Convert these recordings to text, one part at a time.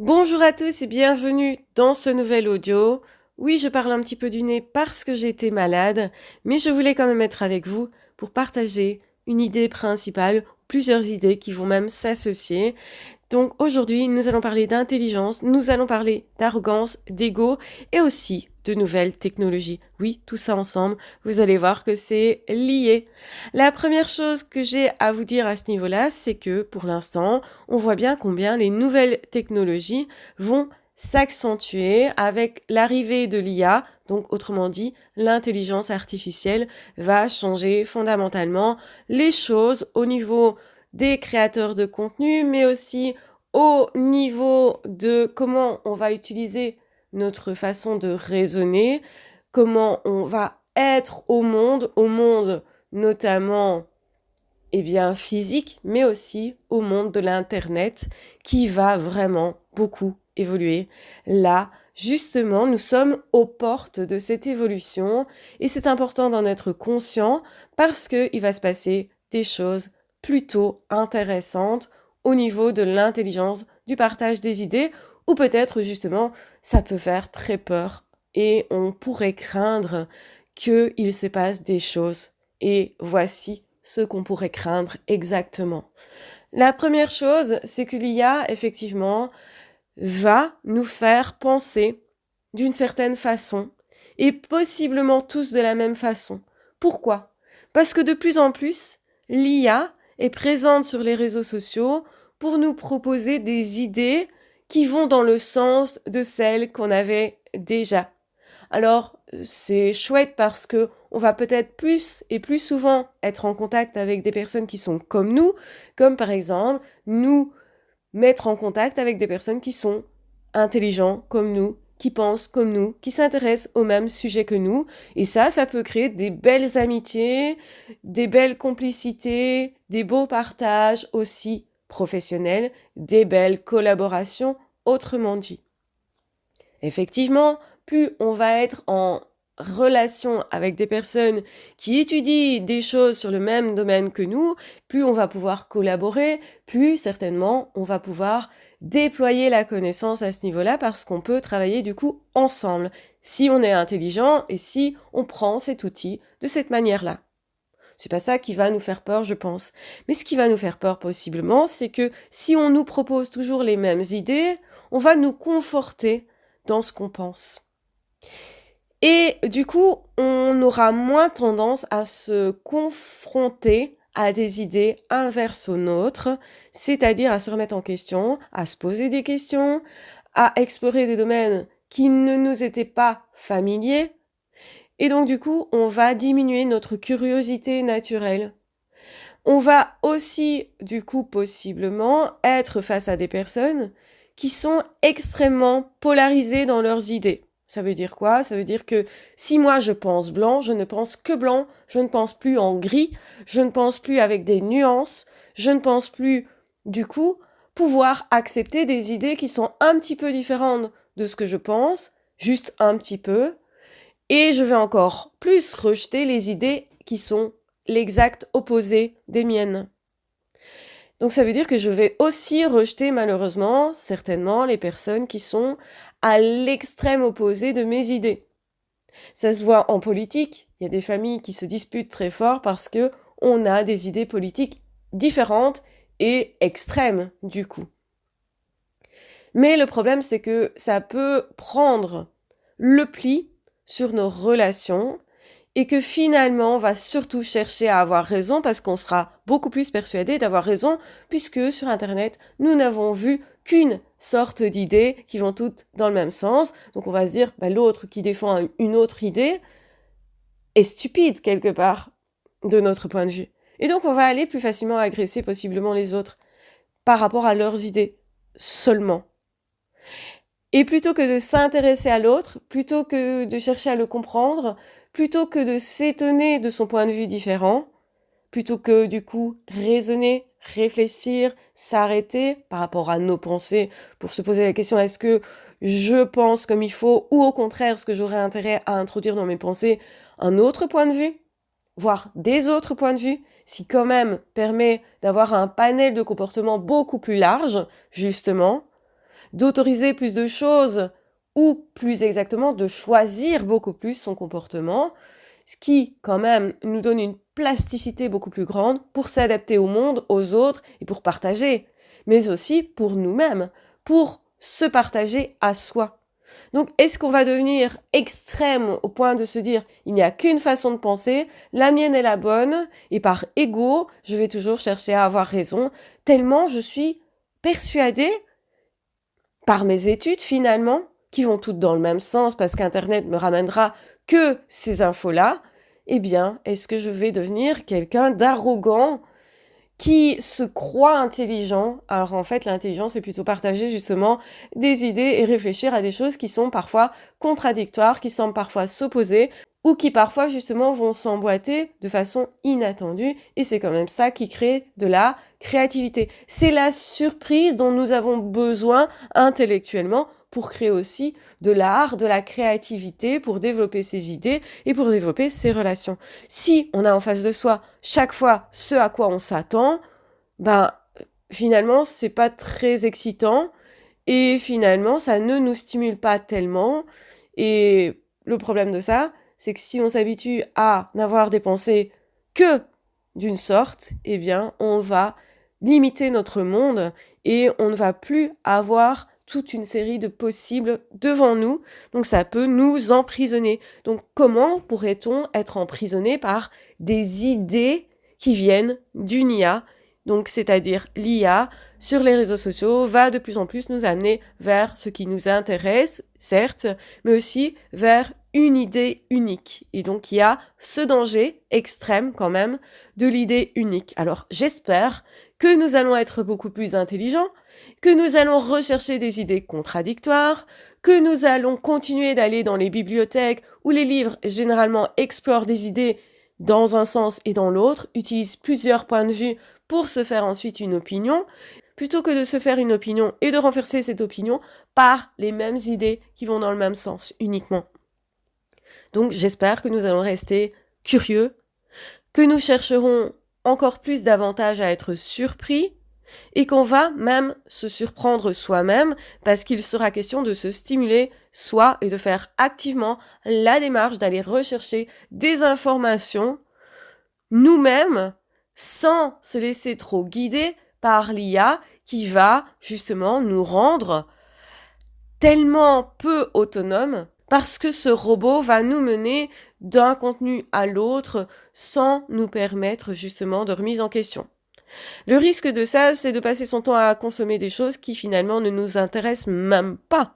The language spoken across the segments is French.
Bonjour à tous et bienvenue dans ce nouvel audio. Oui, je parle un petit peu du nez parce que j'ai été malade, mais je voulais quand même être avec vous pour partager une idée principale, plusieurs idées qui vont même s'associer. Donc aujourd'hui, nous allons parler d'intelligence, nous allons parler d'arrogance, d'ego et aussi de nouvelles technologies. Oui, tout ça ensemble, vous allez voir que c'est lié. La première chose que j'ai à vous dire à ce niveau-là, c'est que pour l'instant, on voit bien combien les nouvelles technologies vont s'accentuer avec l'arrivée de l'IA, donc autrement dit, l'intelligence artificielle va changer fondamentalement les choses au niveau des créateurs de contenu, mais aussi au niveau de comment on va utiliser notre façon de raisonner, comment on va être au monde notamment physique, mais aussi au monde de l'Internet qui va vraiment beaucoup évoluer. Là, justement, nous sommes aux portes de cette évolution et c'est important d'en être conscient parce qu'il va se passer des choses plutôt intéressantes au niveau de l'intelligence, du partage des idées, ou peut-être justement ça peut faire très peur et on pourrait craindre qu'il se passe des choses. Et voici ce qu'on pourrait craindre exactement. La première chose, c'est que l'IA, effectivement, va nous faire penser d'une certaine façon, et possiblement tous de la même façon. Pourquoi ? Parce que de plus en plus, l'IA est présente sur les réseaux sociaux pour nous proposer des idées qui vont dans le sens de celles qu'on avait déjà. Alors, c'est chouette parce que on va peut-être plus et plus souvent être en contact avec des personnes qui sont comme nous, comme par exemple nous mettre en contact avec des personnes qui sont intelligents comme nous, qui pensent comme nous, qui s'intéressent au même sujet que nous. Et ça peut créer des belles amitiés, des belles complicités, des beaux partages aussi professionnels, des belles collaborations, autrement dit. Effectivement, plus on va être en relation avec des personnes qui étudient des choses sur le même domaine que nous, plus on va pouvoir collaborer, plus certainement on va pouvoir déployer la connaissance à ce niveau-là parce qu'on peut travailler du coup ensemble, si on est intelligent et si on prend cet outil de cette manière-là. C'est pas ça qui va nous faire peur, je pense. Mais ce qui va nous faire peur possiblement, c'est que si on nous propose toujours les mêmes idées, on va nous conforter dans ce qu'on pense. Et du coup, on aura moins tendance à se confronter à des idées inverses aux nôtres, c'est-à-dire à se remettre en question, à se poser des questions, à explorer des domaines qui ne nous étaient pas familiers. Et donc du coup, on va diminuer notre curiosité naturelle. On va aussi, du coup, possiblement être face à des personnes qui sont extrêmement polarisées dans leurs idées. Ça veut dire quoi ? Ça veut dire que si moi je pense blanc, je ne pense que blanc, je ne pense plus en gris, je ne pense plus avec des nuances, je ne pense plus, du coup, pouvoir accepter des idées qui sont un petit peu différentes de ce que je pense, juste un petit peu, et je vais encore plus rejeter les idées qui sont l'exact opposé des miennes. Donc ça veut dire que je vais aussi rejeter malheureusement, certainement, les personnes qui sont à l'extrême opposé de mes idées. Ça se voit en politique, il y a des familles qui se disputent très fort parce que on a des idées politiques différentes et extrêmes du coup. Mais le problème, c'est que ça peut prendre le pli sur nos relations et que finalement, on va surtout chercher à avoir raison parce qu'on sera beaucoup plus persuadé d'avoir raison puisque sur Internet, nous n'avons vu qu'une sorte d'idées qui vont toutes dans le même sens. Donc on va se dire, l'autre qui défend une autre idée est stupide quelque part de notre point de vue. Et donc on va aller plus facilement agresser possiblement les autres par rapport à leurs idées seulement. Et plutôt que de s'intéresser à l'autre, plutôt que de chercher à le comprendre, plutôt que de s'étonner de son point de vue différent, plutôt que du coup raisonner, réfléchir, s'arrêter par rapport à nos pensées pour se poser la question est-ce que je pense comme il faut ou au contraire est-ce que j'aurais intérêt à introduire dans mes pensées un autre point de vue, voire des autres points de vue, ce qui quand même permet d'avoir un panel de comportements beaucoup plus large, justement. d'autoriser plus de choses ou plus exactement de choisir beaucoup plus son comportement, ce qui quand même nous donne une plasticité beaucoup plus grande pour s'adapter au monde, aux autres et pour partager, mais aussi pour nous-mêmes, pour se partager à soi. Donc, est-ce qu'on va devenir extrême au point de se dire il n'y a qu'une façon de penser, la mienne est la bonne, et par ego, je vais toujours chercher à avoir raison, tellement je suis persuadée, par mes études finalement, qui vont toutes dans le même sens parce qu'Internet me ramènera que ces infos-là, eh bien, est-ce que je vais devenir quelqu'un d'arrogant qui se croit intelligent, alors en fait l'intelligence est plutôt partager justement des idées et réfléchir à des choses qui sont parfois contradictoires, qui semblent parfois s'opposer, ou qui parfois justement vont s'emboîter de façon inattendue, et c'est quand même ça qui crée de la créativité. C'est la surprise dont nous avons besoin intellectuellement pour créer aussi de l'art, de la créativité, pour développer ses idées et pour développer ses relations. Si on a en face de soi chaque fois ce à quoi on s'attend, finalement c'est pas très excitant et finalement ça ne nous stimule pas tellement. Et le problème de ça, c'est que si on s'habitue à n'avoir des pensées que d'une sorte, eh bien on va limiter notre monde et on ne va plus avoir toute une série de possibles devant nous, donc ça peut nous emprisonner. Donc comment pourrait-on être emprisonné par des idées qui viennent d'une IA, donc c'est-à-dire l'IA sur les réseaux sociaux va de plus en plus nous amener vers ce qui nous intéresse, certes, mais aussi vers une idée unique. Et donc il y a ce danger extrême quand même de l'idée unique. Alors j'espère que nous allons être beaucoup plus intelligents, que nous allons rechercher des idées contradictoires, que nous allons continuer d'aller dans les bibliothèques où les livres généralement explorent des idées dans un sens et dans l'autre, utilisent plusieurs points de vue pour se faire ensuite une opinion, plutôt que de se faire une opinion et de renforcer cette opinion par les mêmes idées qui vont dans le même sens uniquement. Donc j'espère que nous allons rester curieux, que nous chercherons encore plus davantage à être surpris et qu'on va même se surprendre soi-même parce qu'il sera question de se stimuler soi et de faire activement la démarche d'aller rechercher des informations nous-mêmes sans se laisser trop guider par l'IA qui va justement nous rendre tellement peu autonomes parce que ce robot va nous mener d'un contenu à l'autre sans nous permettre justement de remise en question. Le risque de ça, c'est de passer son temps à consommer des choses qui finalement ne nous intéressent même pas.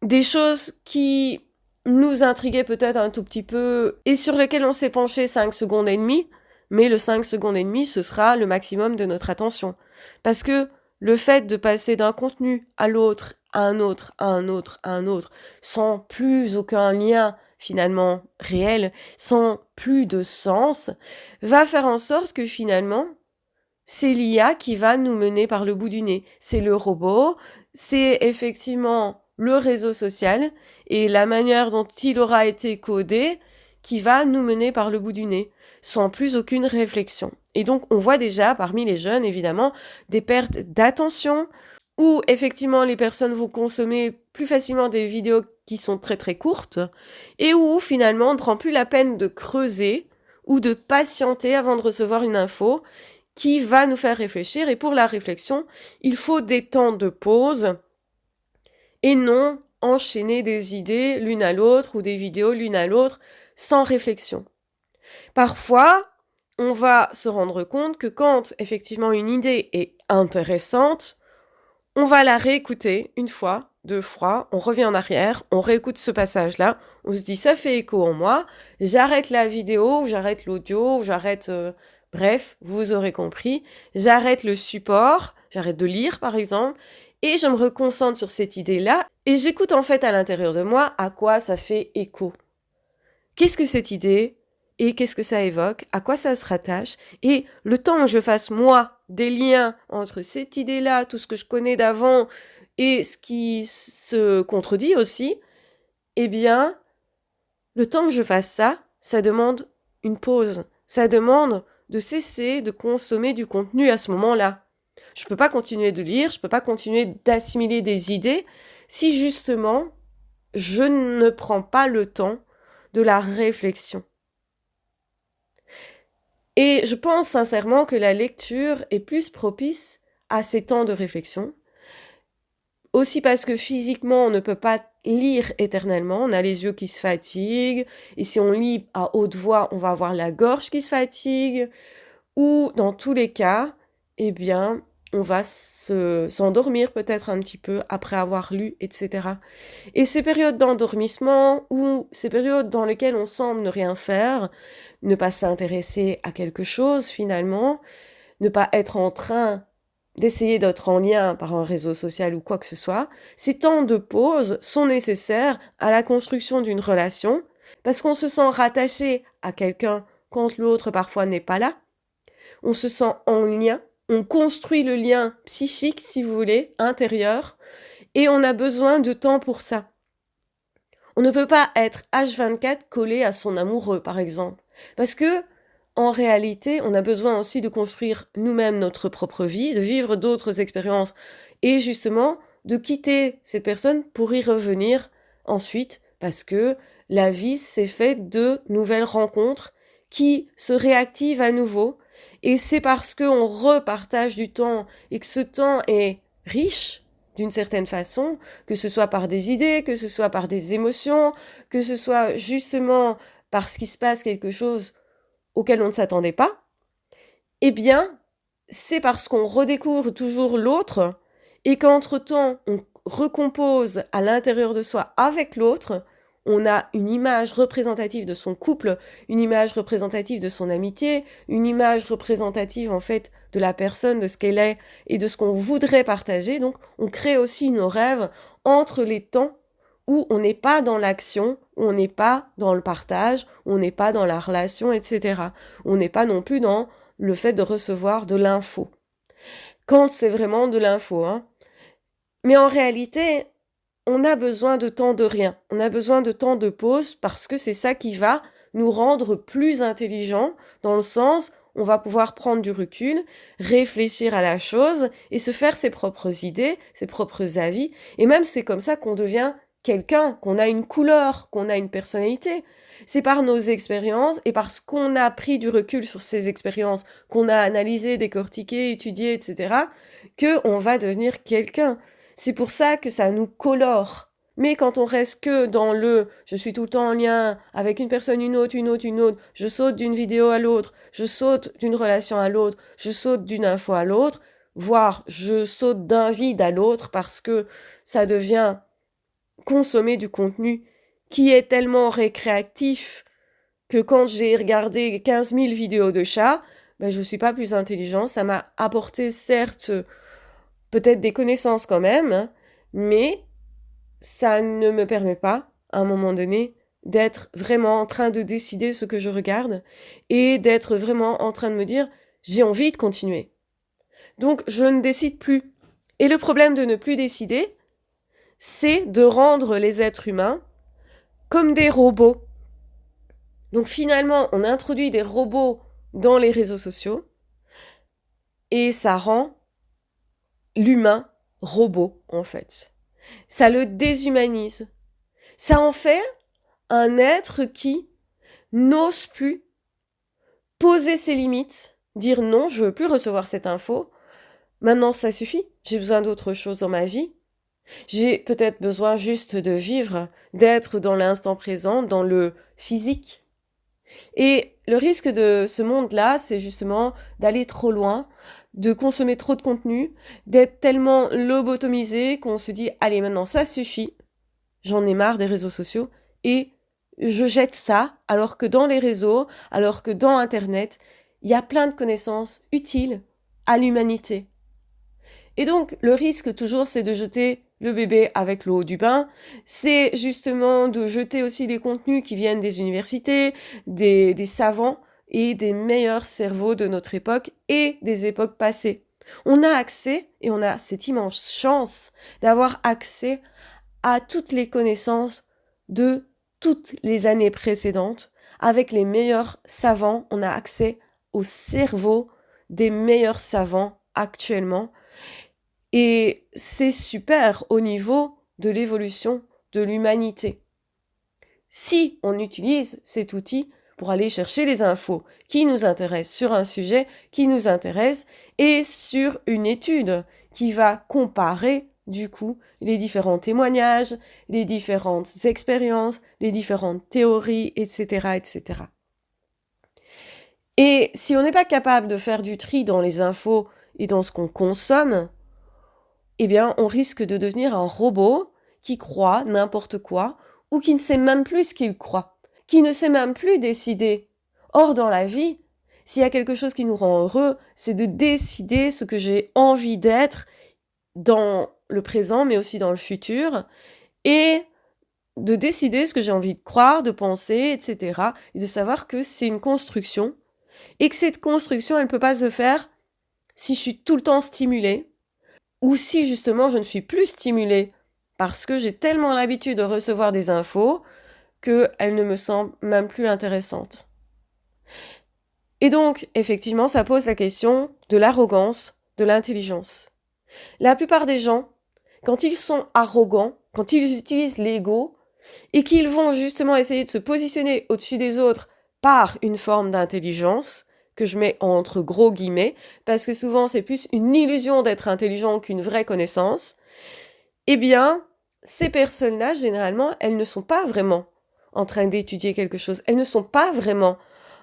Des choses qui nous intriguaient peut-être un tout petit peu et sur lesquelles on s'est penché 5 secondes et demie, mais le 5 secondes et demie, ce sera le maximum de notre attention. Parce que le fait de passer d'un contenu à l'autre, à un autre, à un autre, à un autre, sans plus aucun lien finalement réel, sans plus de sens, va faire en sorte que finalement, c'est l'IA qui va nous mener par le bout du nez. C'est le robot, c'est effectivement le réseau social et la manière dont il aura été codé qui va nous mener par le bout du nez, sans plus aucune réflexion. Et donc, on voit déjà, parmi les jeunes, évidemment, des pertes d'attention, où effectivement les personnes vont consommer plus facilement des vidéos qui sont très très courtes, et où finalement on ne prend plus la peine de creuser ou de patienter avant de recevoir une info qui va nous faire réfléchir. Et pour la réflexion, il faut des temps de pause et non enchaîner des idées l'une à l'autre ou des vidéos l'une à l'autre sans réflexion. Parfois, on va se rendre compte que quand effectivement une idée est intéressante, on va la réécouter une fois, 2 fois, on revient en arrière, on réécoute ce passage-là, on se dit ça fait écho en moi, j'arrête la vidéo, ou j'arrête l'audio, ou j'arrête... bref, vous aurez compris, j'arrête le support, j'arrête de lire par exemple, et je me reconcentre sur cette idée-là, et j'écoute en fait à l'intérieur de moi à quoi ça fait écho. Qu'est-ce que cette idée et qu'est-ce que ça évoque, à quoi ça se rattache, et le temps que je fasse moi des liens entre cette idée-là, tout ce que je connais d'avant et ce qui se contredit aussi, eh bien, le temps que je fasse ça, ça demande une pause, ça demande de cesser de consommer du contenu à ce moment-là, Je ne peux pas continuer de lire, je ne peux pas continuer d'assimiler des idées si justement je ne prends pas le temps de la réflexion. Et je pense sincèrement que la lecture est plus propice à ces temps de réflexion. Aussi parce que physiquement, on ne peut pas lire éternellement, on a les yeux qui se fatiguent, et si on lit à haute voix, on va avoir la gorge qui se fatigue, ou dans tous les cas, eh bien, on va s'endormir peut-être un petit peu après avoir lu, etc. Et ces périodes d'endormissement, ou ces périodes dans lesquelles on semble ne rien faire, ne pas s'intéresser à quelque chose finalement, ne pas être en train d'essayer d'être en lien par un réseau social ou quoi que ce soit, ces temps de pause sont nécessaires à la construction d'une relation, parce qu'on se sent rattaché à quelqu'un quand l'autre parfois n'est pas là, on se sent en lien, on construit le lien psychique, si vous voulez, intérieur, et on a besoin de temps pour ça. On ne peut pas être H24 collé à son amoureux, par exemple, parce que en réalité, on a besoin aussi de construire nous-mêmes notre propre vie, de vivre d'autres expériences et justement de quitter cette personne pour y revenir ensuite parce que la vie c'est fait de nouvelles rencontres qui se réactivent à nouveau et c'est parce qu'on repartage du temps et que ce temps est riche d'une certaine façon, que ce soit par des idées, que ce soit par des émotions, que ce soit justement parce qu'il se passe quelque chose auquel on ne s'attendait pas, eh bien, c'est parce qu'on redécouvre toujours l'autre et qu'entre-temps, on recompose à l'intérieur de soi avec l'autre, on a une image représentative de son couple, une image représentative de son amitié, une image représentative en fait de la personne, de ce qu'elle est et de ce qu'on voudrait partager. Donc, on crée aussi nos rêves entre les temps où on n'est pas dans l'action, où on n'est pas dans le partage, où on n'est pas dans la relation, etc. On n'est pas non plus dans le fait de recevoir de l'info. Quand c'est vraiment de l'info, hein. Mais en réalité, on a besoin de temps de rien. On a besoin de temps de pause parce que c'est ça qui va nous rendre plus intelligents dans le sens on va pouvoir prendre du recul, réfléchir à la chose et se faire ses propres idées, ses propres avis. Et même c'est comme ça qu'on devient quelqu'un, qu'on a une couleur, qu'on a une personnalité. C'est par nos expériences et parce qu'on a pris du recul sur ces expériences, qu'on a analysé, décortiqué, étudié, etc., qu'on va devenir quelqu'un. C'est pour ça que ça nous colore. Mais quand on reste que dans le « je suis tout le temps en lien avec une personne, une autre, je saute d'une vidéo à l'autre, je saute d'une relation à l'autre, je saute d'une info à l'autre », voire je saute d'un vide à l'autre parce que ça devient consommer du contenu qui est tellement récréatif que quand j'ai regardé 15 000 vidéos de chats, ben je ne suis pas plus intelligent. Ça m'a apporté certes peut-être des connaissances quand même, hein, mais ça ne me permet pas, à un moment donné, d'être vraiment en train de décider ce que je regarde et d'être vraiment en train de me dire j'ai envie de continuer. Donc je ne décide plus. Et le problème de ne plus décider, c'est de rendre les êtres humains comme des robots. Donc finalement, on introduit des robots dans les réseaux sociaux et ça rend l'humain robot, en fait. Ça le déshumanise. Ça en fait un être qui n'ose plus poser ses limites, dire non, je veux plus recevoir cette info. Maintenant, ça suffit. J'ai besoin d'autre chose dans ma vie. J'ai peut-être besoin juste de vivre, d'être dans l'instant présent, dans le physique. Et le risque de ce monde-là, c'est justement d'aller trop loin, de consommer trop de contenu, d'être tellement lobotomisé qu'on se dit « Allez, maintenant, ça suffit, j'en ai marre des réseaux sociaux » et je jette ça, alors que dans les réseaux, alors que dans Internet, il y a plein de connaissances utiles à l'humanité. Et donc, le risque toujours, c'est de jeter le bébé avec l'eau du bain. C'est justement de jeter aussi les contenus qui viennent des universités, des savants et des meilleurs cerveaux de notre époque et des époques passées. On a accès, et on a cette immense chance d'avoir accès à toutes les connaissances de toutes les années précédentes. Avec les meilleurs savants, on a accès au cerveau des meilleurs savants actuellement. Et c'est super au niveau de l'évolution de l'humanité. Si on utilise cet outil pour aller chercher les infos qui nous intéressent sur un sujet qui nous intéresse et sur une étude qui va comparer du coup les différents témoignages, les différentes expériences, les différentes théories, etc., etc. Et si on n'est pas capable de faire du tri dans les infos et dans ce qu'on consomme, eh bien, on risque de devenir un robot qui croit n'importe quoi ou qui ne sait même plus ce qu'il croit, qui ne sait même plus décider. Or, dans la vie, s'il y a quelque chose qui nous rend heureux, c'est de décider ce que j'ai envie d'être dans le présent, mais aussi dans le futur, et de décider ce que j'ai envie de croire, de penser, etc., et de savoir que c'est une construction, et que cette construction, elle ne peut pas se faire si je suis tout le temps stimulée, ou si justement je ne suis plus stimulée parce que j'ai tellement l'habitude de recevoir des infos qu'elles ne me semblent même plus intéressantes. Et donc, effectivement, ça pose la question de l'arrogance, de l'intelligence. La plupart des gens, quand ils sont arrogants, quand ils utilisent l'ego, et qu'ils vont justement essayer de se positionner au-dessus des autres par une forme d'intelligence, que je mets entre gros guillemets, parce que souvent c'est plus une illusion d'être intelligent qu'une vraie connaissance, eh bien, ces personnes-là, généralement, elles ne sont pas vraiment en train d'étudier quelque chose, elles ne sont pas vraiment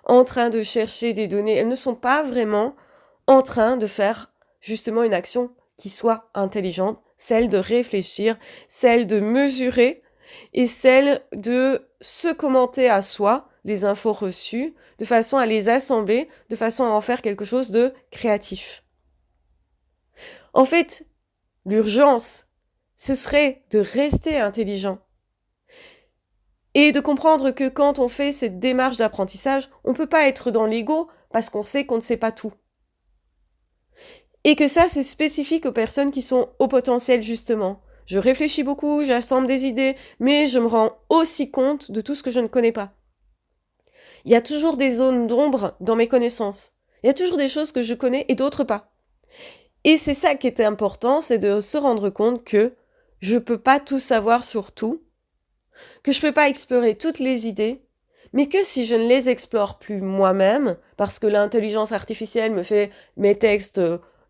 en train de chercher des données, elles ne sont pas vraiment en train de faire justement une action qui soit intelligente, celle de réfléchir, celle de mesurer et celle de se commenter à soi les infos reçues, de façon à les assembler, de façon à en faire quelque chose de créatif. En fait, l'urgence, ce serait de rester intelligent et de comprendre que quand on fait cette démarche d'apprentissage, on ne peut pas être dans l'ego parce qu'on sait qu'on ne sait pas tout. Et que ça, c'est spécifique aux personnes qui sont au potentiel, justement. Je réfléchis beaucoup, j'assemble des idées, mais je me rends aussi compte de tout ce que je ne connais pas. Il y a toujours des zones d'ombre dans mes connaissances. Il y a toujours des choses que je connais et d'autres pas. Et c'est ça qui était important, c'est de se rendre compte que je peux pas tout savoir sur tout, que je peux pas explorer toutes les idées, mais que si je ne les explore plus moi-même, parce que l'intelligence artificielle me fait mes textes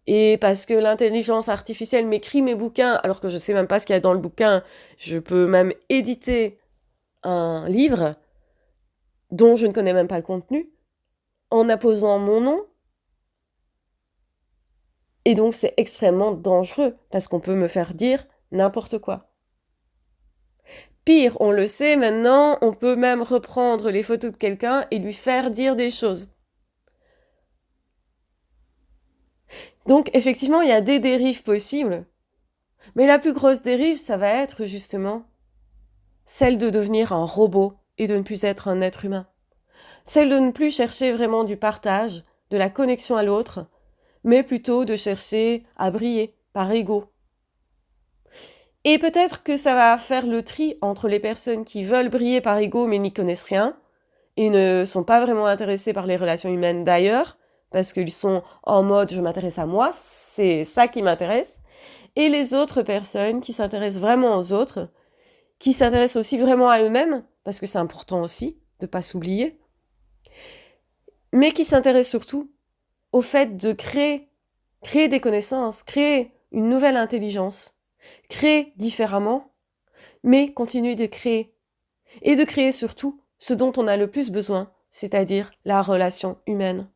et parce que l'intelligence artificielle m'écrit mes bouquins, alors que je sais même pas ce qu'il y a dans le bouquin, je peux même éditer un livre dont je ne connais même pas le contenu, en apposant mon nom. Et donc c'est extrêmement dangereux, parce qu'on peut me faire dire n'importe quoi. Pire, on le sait maintenant, on peut même reprendre les photos de quelqu'un et lui faire dire des choses. Donc effectivement, il y a des dérives possibles, mais la plus grosse dérive, ça va être justement celle de devenir un robot et de ne plus être un être humain. Celle de ne plus chercher vraiment du partage, de la connexion à l'autre, mais plutôt de chercher à briller par ego. Et peut-être que ça va faire le tri entre les personnes qui veulent briller par ego mais n'y connaissent rien et ne sont pas vraiment intéressés par les relations humaines d'ailleurs, parce qu'ils sont en mode je m'intéresse à moi, c'est ça qui m'intéresse, et les autres personnes qui s'intéressent vraiment aux autres, qui s'intéressent aussi vraiment à eux-mêmes, parce que c'est important aussi de ne pas s'oublier, mais qui s'intéressent surtout au fait de créer des connaissances, créer une nouvelle intelligence, créer différemment, mais continuer de créer. Et de créer surtout ce dont on a le plus besoin, c'est-à-dire la relation humaine.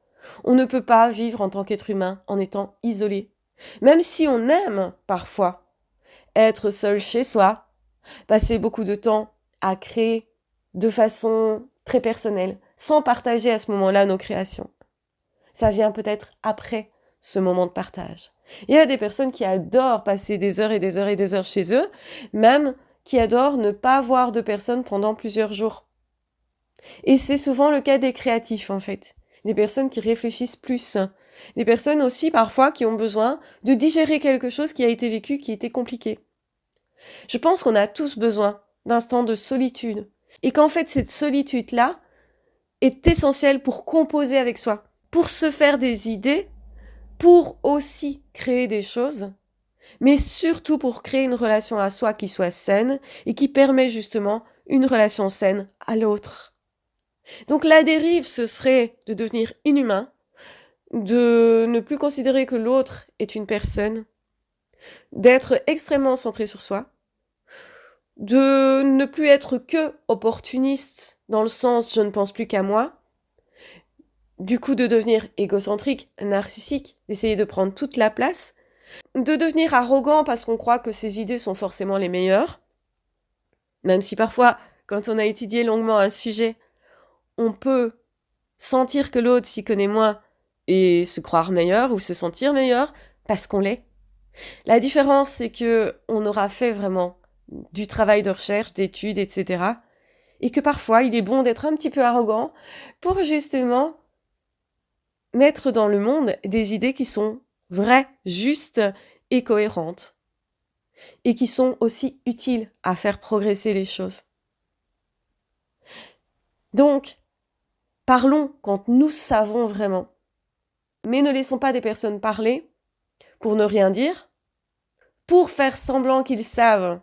On ne peut pas vivre en tant qu'être humain en étant isolé. Même si on aime parfois être seul chez soi, passer beaucoup de temps à créer de façon très personnelle, sans partager à ce moment-là nos créations. Ça vient peut-être après ce moment de partage. Il y a des personnes qui adorent passer des heures et des heures et des heures chez eux, même qui adorent ne pas voir de personnes pendant plusieurs jours. Et c'est souvent le cas des créatifs, en fait. Des personnes qui réfléchissent plus. Des personnes aussi, parfois, qui ont besoin de digérer quelque chose qui a été vécu, qui était compliqué. Je pense qu'on a tous besoin d'instants de solitude. Et qu'en fait, cette solitude-là est essentielle pour composer avec soi, pour se faire des idées, pour aussi créer des choses, mais surtout pour créer une relation à soi qui soit saine et qui permet justement une relation saine à l'autre. Donc la dérive, ce serait de devenir inhumain, de ne plus considérer que l'autre est une personne, d'être extrêmement centré sur soi, de ne plus être que opportuniste dans le sens je ne pense plus qu'à moi, du coup de devenir égocentrique, narcissique, d'essayer de prendre toute la place, de devenir arrogant parce qu'on croit que ses idées sont forcément les meilleures, même si parfois, quand on a étudié longuement un sujet, on peut sentir que l'autre s'y connaît moins et se croire meilleur ou se sentir meilleur parce qu'on l'est. La différence, c'est que on aura fait vraiment du travail de recherche, d'études, etc. Et que parfois, il est bon d'être un petit peu arrogant pour justement mettre dans le monde des idées qui sont vraies, justes et cohérentes. Et qui sont aussi utiles à faire progresser les choses. Donc, parlons quand nous savons vraiment. Mais ne laissons pas des personnes parler pour ne rien dire, pour faire semblant qu'ils savent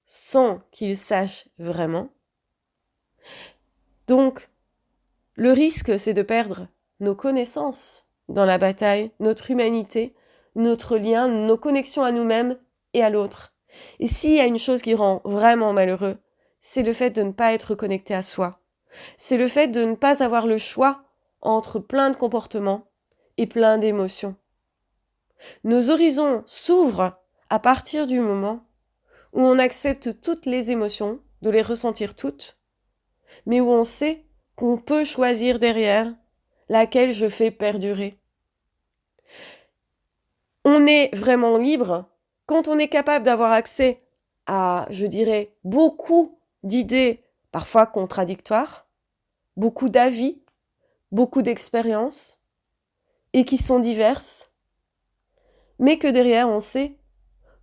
sans qu'ils sachent vraiment. Donc, le risque, c'est de perdre nos connaissances dans la bataille, notre humanité, notre lien, nos connexions à nous-mêmes et à l'autre. Et s'il y a une chose qui rend vraiment malheureux, c'est le fait de ne pas être connecté à soi. C'est le fait de ne pas avoir le choix entre plein de comportements et plein d'émotions. Nos horizons s'ouvrent à partir du moment où on accepte toutes les émotions, de les ressentir toutes, mais où on sait qu'on peut choisir derrière laquelle je fais perdurer. On est vraiment libre quand on est capable d'avoir accès à, je dirais, beaucoup d'idées, parfois contradictoires, beaucoup d'avis, beaucoup d'expériences, et qui sont diverses, mais que derrière on sait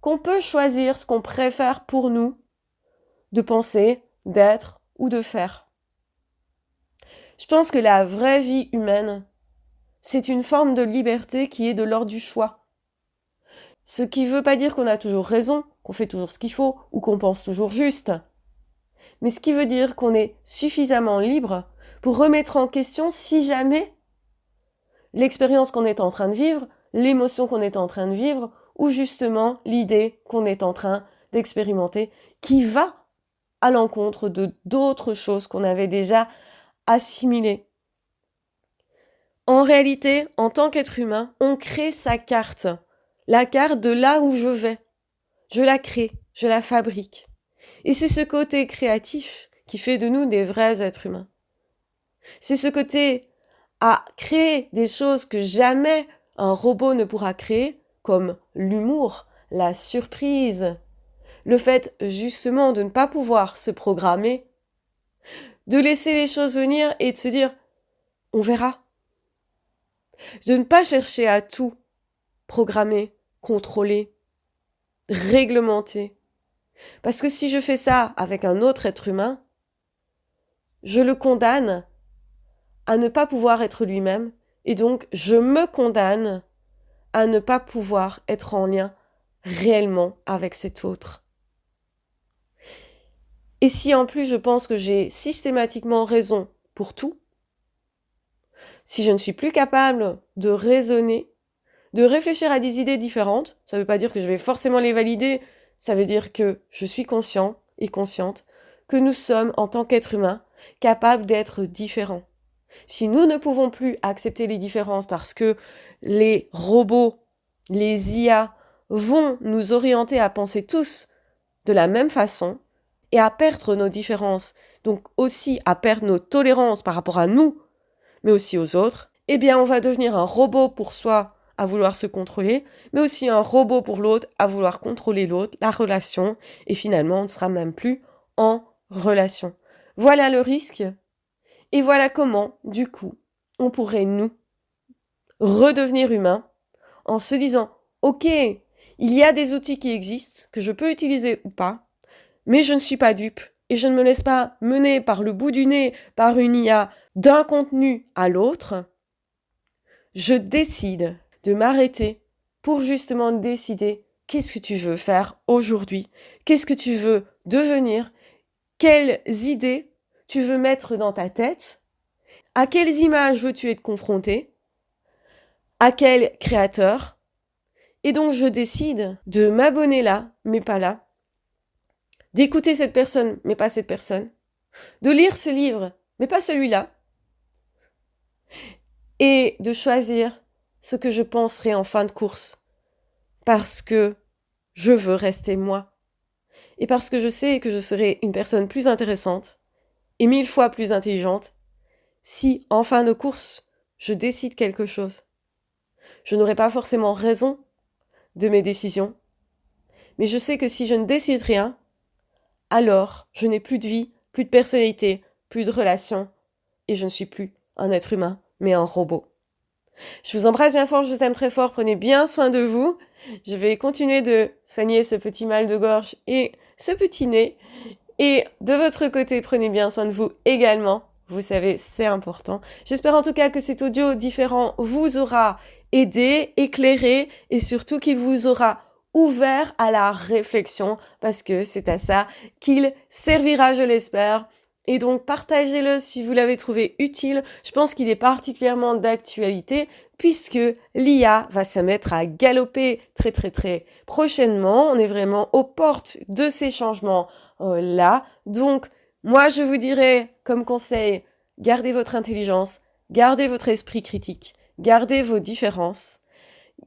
qu'on peut choisir ce qu'on préfère pour nous, de penser, d'être ou de faire. Je pense que la vraie vie humaine, c'est une forme de liberté qui est de l'ordre du choix. Ce qui ne veut pas dire qu'on a toujours raison, qu'on fait toujours ce qu'il faut ou qu'on pense toujours juste. Mais ce qui veut dire qu'on est suffisamment libre pour remettre en question si jamais l'expérience qu'on est en train de vivre, l'émotion qu'on est en train de vivre ou justement l'idée qu'on est en train d'expérimenter qui va à l'encontre de d'autres choses qu'on avait déjà assimilées. En réalité, en tant qu'être humain, on crée sa carte. La carte de là où je vais. Je la crée, je la fabrique. Et c'est ce côté créatif qui fait de nous des vrais êtres humains. C'est ce côté à créer des choses que jamais un robot ne pourra créer, comme l'humour, la surprise, le fait justement de ne pas pouvoir se programmer, de laisser les choses venir et de se dire « on verra ». De ne pas chercher à tout programmer, contrôler, réglementer. Parce que si je fais ça avec un autre être humain, je le condamne à ne pas pouvoir être lui-même et donc je me condamne à ne pas pouvoir être en lien réellement avec cet autre. Et si en plus je pense que j'ai systématiquement raison pour tout, si je ne suis plus capable de raisonner, de réfléchir à des idées différentes, ça ne veut pas dire que je vais forcément les valider, ça veut dire que je suis conscient et consciente que nous sommes, en tant qu'êtres humains, capables d'être différents. Si nous ne pouvons plus accepter les différences parce que les robots, les IA vont nous orienter à penser tous de la même façon et à perdre nos différences, donc aussi à perdre nos tolérances par rapport à nous, mais aussi aux autres, eh bien on va devenir un robot pour soi à vouloir se contrôler, mais aussi un robot pour l'autre à vouloir contrôler l'autre, la relation, et finalement on ne sera même plus en relation. Voilà le risque. Et voilà comment, du coup, on pourrait, nous, redevenir humains en se disant « Ok, il y a des outils qui existent, que je peux utiliser ou pas, mais je ne suis pas dupe et je ne me laisse pas mener par le bout du nez par une IA d'un contenu à l'autre. Je décide de m'arrêter pour justement décider qu'est-ce que tu veux faire aujourd'hui, qu'est-ce que tu veux devenir, quelles idées tu veux mettre dans ta tête, à quelles images veux-tu être confronté, à quel créateur. Et donc je décide de m'abonner là, mais pas là, d'écouter cette personne, mais pas cette personne, de lire ce livre, mais pas celui-là, et de choisir ce que je penserai en fin de course, parce que je veux rester moi, et parce que je sais que je serai une personne plus intéressante, et 1000 fois plus intelligente, si en fin de course, je décide quelque chose. Je n'aurai pas forcément raison de mes décisions, mais je sais que si je ne décide rien, alors je n'ai plus de vie, plus de personnalité, plus de relations, et je ne suis plus un être humain, mais un robot. Je vous embrasse bien fort, je vous aime très fort, prenez bien soin de vous. Je vais continuer de soigner ce petit mal de gorge et ce petit nez. Et de votre côté, prenez bien soin de vous également. Vous savez, c'est important. J'espère en tout cas que cet audio différent vous aura aidé, éclairé et surtout qu'il vous aura ouvert à la réflexion parce que c'est à ça qu'il servira, je l'espère. Et donc, partagez-le si vous l'avez trouvé utile. Je pense qu'il est particulièrement d'actualité puisque l'IA va se mettre à galoper très très très prochainement. On est vraiment aux portes de ces changements là. Donc, moi, je vous dirais comme conseil, gardez votre intelligence, gardez votre esprit critique, gardez vos différences,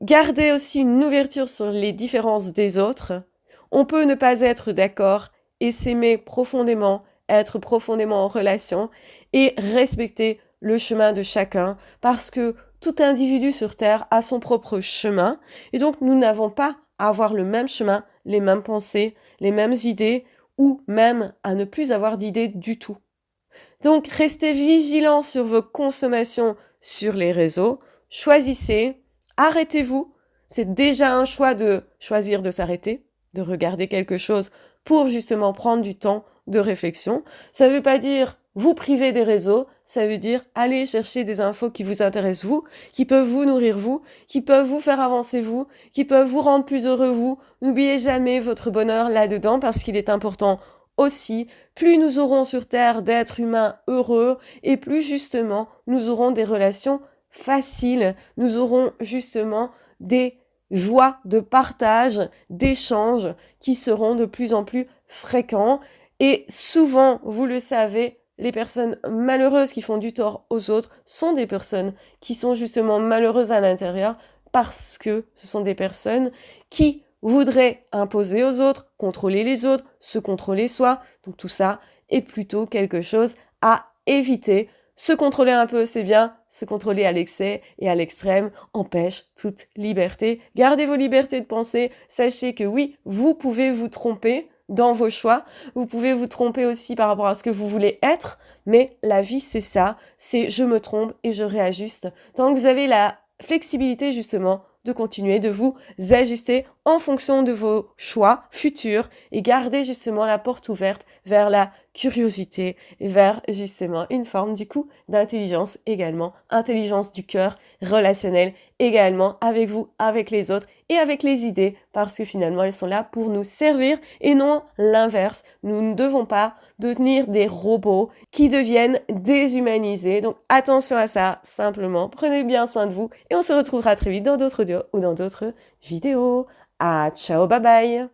gardez aussi une ouverture sur les différences des autres. On peut ne pas être d'accord et s'aimer profondément, être profondément en relation et respecter le chemin de chacun parce que tout individu sur Terre a son propre chemin et donc nous n'avons pas à avoir le même chemin, les mêmes pensées, les mêmes idées ou même à ne plus avoir d'idées du tout. Donc restez vigilants sur vos consommations sur les réseaux, choisissez, arrêtez-vous, c'est déjà un choix de choisir de s'arrêter, de regarder quelque chose pour justement prendre du temps de réflexion. Ça ne veut pas dire vous priver des réseaux, ça veut dire aller chercher des infos qui vous intéressent vous, qui peuvent vous nourrir vous, qui peuvent vous faire avancer vous, qui peuvent vous rendre plus heureux vous. N'oubliez jamais votre bonheur là-dedans parce qu'il est important aussi. Plus nous aurons sur Terre d'êtres humains heureux et plus justement nous aurons des relations faciles, nous aurons justement des joies de partage, d'échange qui seront de plus en plus fréquents. Et souvent, vous le savez, les personnes malheureuses qui font du tort aux autres sont des personnes qui sont justement malheureuses à l'intérieur parce que ce sont des personnes qui voudraient imposer aux autres, contrôler les autres, se contrôler soi. Donc tout ça est plutôt quelque chose à éviter. Se contrôler un peu, c'est bien. Se contrôler à l'excès et à l'extrême empêche toute liberté. Gardez vos libertés de penser. Sachez que oui, vous pouvez vous tromper dans vos choix. Vous pouvez vous tromper aussi par rapport à ce que vous voulez être. Mais la vie, c'est ça. C'est je me trompe et je réajuste. Tant que vous avez la flexibilité justement de continuer de vous ajuster en fonction de vos choix futurs et garder justement la porte ouverte vers la curiosité et vers justement une forme du coup d'intelligence également, intelligence du cœur, relationnelle également avec vous, avec les autres et avec les idées parce que finalement elles sont là pour nous servir et non l'inverse. Nous ne devons pas devenir des robots qui deviennent déshumanisés. Donc attention à ça, simplement prenez bien soin de vous et on se retrouvera très vite dans d'autres audios ou dans d'autres vidéos. Ah, ciao, bye bye!